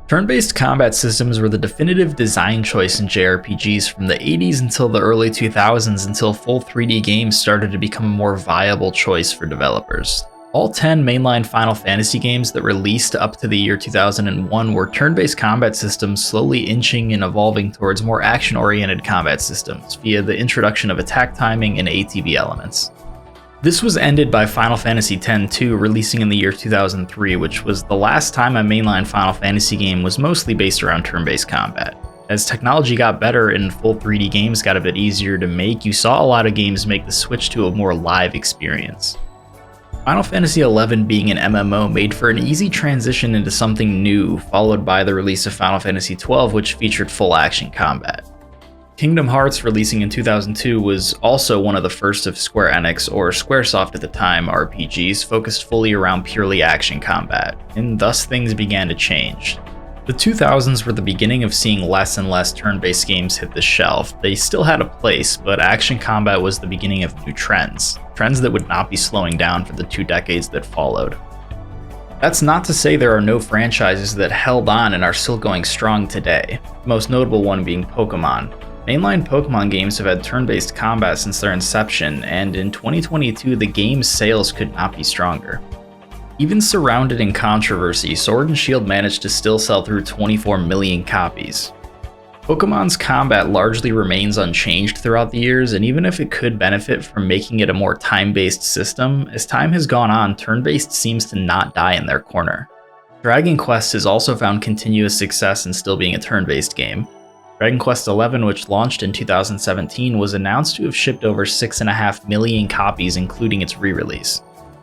Turn-based combat systems were the definitive design choice in JRPGs from the 80s until the early 2000s, until full 3D games started to become a more viable choice for developers. All 10 mainline Final Fantasy games that released up to the year 2001 were turn-based combat systems, slowly inching and evolving towards more action-oriented combat systems via the introduction of attack timing and ATB elements. This was ended by Final Fantasy X-2 releasing in the year 2003, which was the last time a mainline Final Fantasy game was mostly based around turn-based combat. As technology got better and full 3D games got a bit easier to make, you saw a lot of games make the switch to a more live experience. Final Fantasy XI being an MMO made for an easy transition into something new, followed by the release of Final Fantasy XII, which featured full action combat. Kingdom Hearts, releasing in 2002, was also one of the first of Square Enix, or Squaresoft at the time, RPGs focused fully around purely action combat, and thus things began to change. The 2000s were the beginning of seeing less and less turn-based games hit the shelf. They still had a place, but action combat was the beginning of new trends that would not be slowing down for the 2 decades that followed. That's not to say there are no franchises that held on and are still going strong today, the most notable one being Pokémon. Mainline Pokémon games have had turn-based combat since their inception, and in 2022 the game's sales could not be stronger. Even surrounded in controversy, Sword and Shield managed to still sell through 24 million copies. Pokémon's combat largely remains unchanged throughout the years, and even if it could benefit from making it a more time-based system, as time has gone on, turn-based seems to not die in their corner. Dragon Quest has also found continuous success in still being a turn-based game. Dragon Quest XI, which launched in 2017, was announced to have shipped over 6.5 million copies, including its re-release.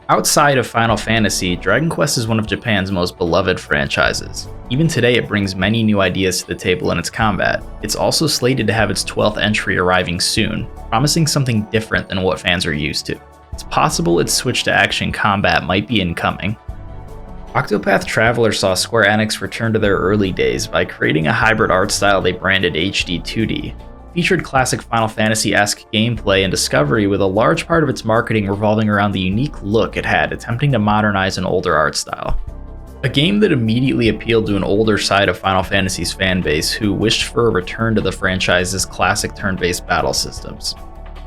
Outside of Final Fantasy, Dragon Quest is one of Japan's most beloved franchises. Even today, it brings many new ideas to the table in its combat. It's also slated to have its 12th entry arriving soon, promising something different than what fans are used to. It's possible its switch to action combat might be incoming. Octopath Traveler saw Square Enix return to their early days by creating a hybrid art style they branded HD 2D. It featured classic Final Fantasy-esque gameplay and discovery, with a large part of its marketing revolving around the unique look it had, attempting to modernize an older art style. A game that immediately appealed to an older side of Final Fantasy's fanbase who wished for a return to the franchise's classic turn-based battle systems.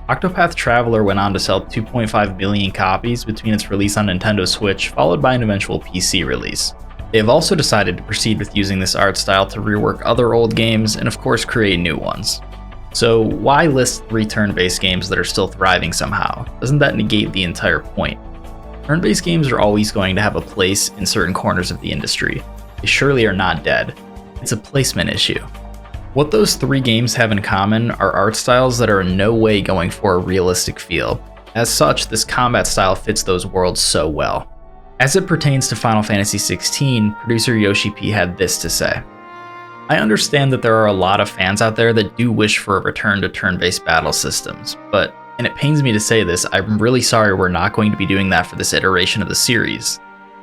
Octopath Traveler went on to sell 2.5 million copies between its release on Nintendo Switch, followed by an eventual PC release. They have also decided to proceed with using this art style to rework other old games and of course create new ones. So why list 3 turn-based games that are still thriving somehow? Doesn't that negate the entire point? Turn-based games are always going to have a place in certain corners of the industry. They surely are not dead. It's a placement issue. What those 3 games have in common are art styles that are in no way going for a realistic feel. As such, this combat style fits those worlds so well. As it pertains to Final Fantasy XVI, producer Yoshi-P had this to say. I understand that there are a lot of fans out there that do wish for a return to turn-based battle systems, but, and it pains me to say this, I'm really sorry we're not going to be doing that for this iteration of the series.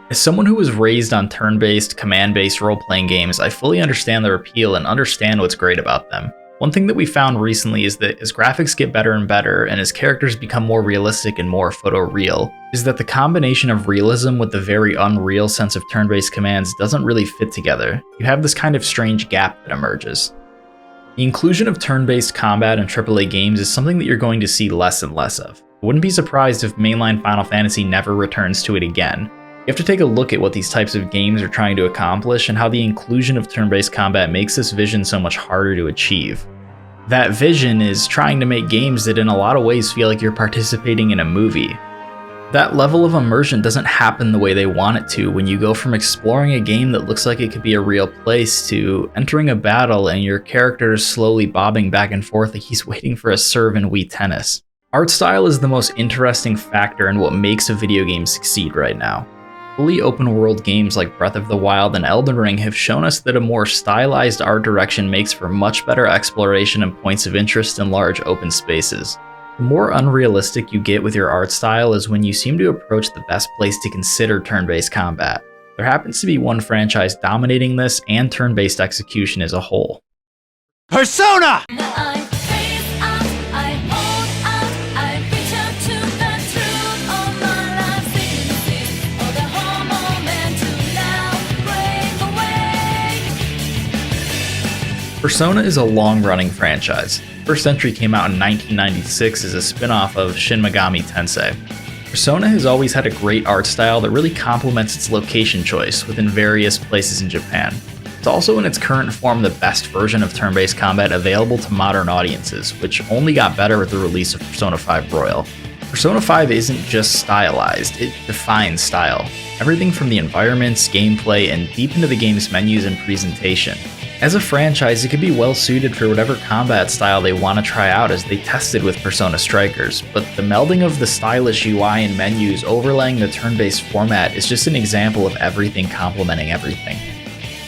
As someone who was raised on turn-based, command-based role-playing games, I fully understand their appeal and understand what's great about them. One thing that we found recently is that as graphics get better and better, and as characters become more realistic and more photoreal, is that the combination of realism with the very unreal sense of turn-based commands doesn't really fit together. You have this kind of strange gap that emerges. The inclusion of turn-based combat in AAA games is something that you're going to see less and less of. I wouldn't be surprised if mainline Final Fantasy never returns to it again. You have to take a look at what these types of games are trying to accomplish and how the inclusion of turn-based combat makes this vision so much harder to achieve. That vision is trying to make games that in a lot of ways feel like you're participating in a movie. That level of immersion doesn't happen the way they want it to when you go from exploring a game that looks like it could be a real place to entering a battle and your character is slowly bobbing back and forth like he's waiting for a serve in Wii Tennis. Art style is the most interesting factor in what makes a video game succeed right now. Fully open-world games like Breath of the Wild and Elden Ring have shown us that a more stylized art direction makes for much better exploration and points of interest in large open spaces. The more unrealistic you get with your art style is when you seem to approach the best place to consider turn-based combat. There happens to be one franchise dominating this and turn-based execution as a whole. Persona! Persona is a long-running franchise. First entry came out in 1996 as a spin-off of Shin Megami Tensei. Persona has always had a great art style that really complements its location choice within various places in Japan. It's also in its current form the best version of turn-based combat available to modern audiences, which only got better with the release of Persona 5 Royal. Persona 5 isn't just stylized, it defines style. Everything from the environments, gameplay, and deep into the game's menus and presentation. As a franchise, it could be well suited for whatever combat style they want to try out, as they tested with Persona Strikers, but the melding of the stylish UI and menus overlaying the turn-based format is just an example of everything complementing everything.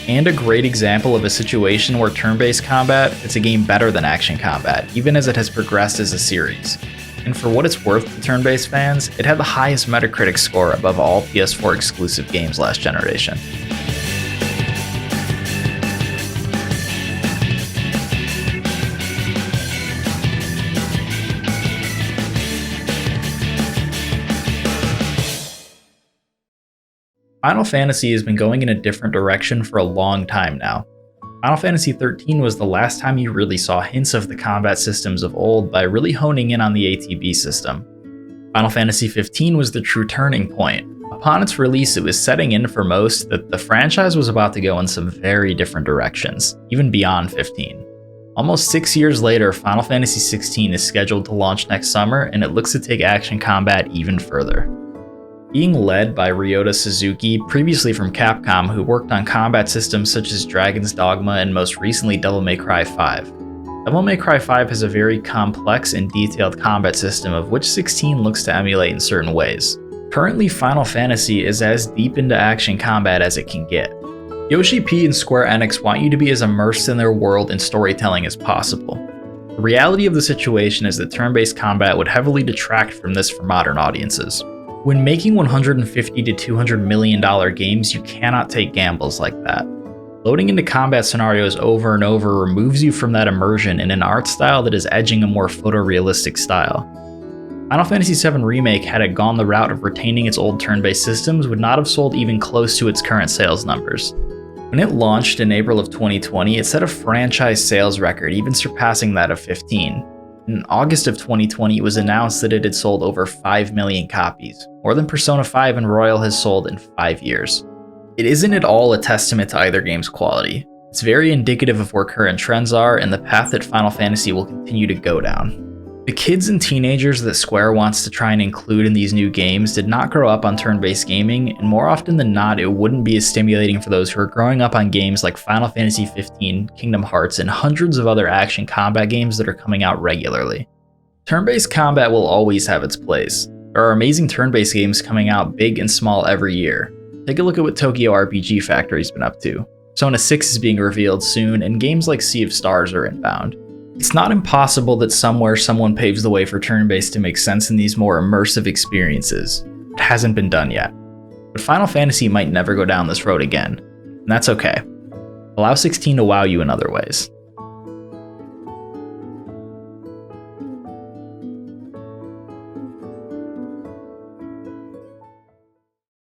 And a great example of a situation where turn-based combat fits a game better than action combat, even as it has progressed as a series. And for what it's worth to turn-based fans, it had the highest Metacritic score above all PS4 exclusive games last generation. Final Fantasy has been going in a different direction for a long time now. Final Fantasy XIII was the last time you really saw hints of the combat systems of old by really honing in on the ATB system. Final Fantasy XV was the true turning point. Upon its release, it was setting in for most that the franchise was about to go in some very different directions, even beyond 15. Almost 6 years later, Final Fantasy XVI is scheduled to launch next summer, and it looks to take action combat even further. Being led by Ryota Suzuki, previously from Capcom, who worked on combat systems such as Dragons Dogma and most recently Devil May Cry 5. Devil May Cry 5 has a very complex and detailed combat system of which 16 looks to emulate in certain ways. Currently, Final Fantasy is as deep into action combat as it can get. Yoshi-P and Square Enix want you to be as immersed in their world and storytelling as possible. The reality of the situation is that turn-based combat would heavily detract from this for modern audiences. When making $150 to $200 million games, you cannot take gambles like that. Loading into combat scenarios over and over removes you from that immersion in an art style that is edging a more photorealistic style. Final Fantasy VII Remake, had it gone the route of retaining its old turn-based systems, would not have sold even close to its current sales numbers. When it launched in April of 2020, it set a franchise sales record, even surpassing that of 15. In August of 2020, it was announced that it had sold over 5 million copies, more than Persona 5 and Royal has sold in 5 years. It isn't at all a testament to either game's quality. It's very indicative of where current trends are and the path that Final Fantasy will continue to go down. The kids and teenagers that Square wants to try and include in these new games did not grow up on turn-based gaming, and more often than not, it wouldn't be as stimulating for those who are growing up on games like Final Fantasy XV, Kingdom Hearts, and hundreds of other action combat games that are coming out regularly. Turn-based combat will always have its place. There are amazing turn-based games coming out big and small every year. Take a look at what Tokyo RPG Factory's been up to. Persona 6 is being revealed soon, and games like Sea of Stars are inbound. It's not impossible that somewhere someone paves the way for turn-based to make sense in these more immersive experiences. It hasn't been done yet. But Final Fantasy might never go down this road again, and that's okay. Allow 16 to wow you in other ways.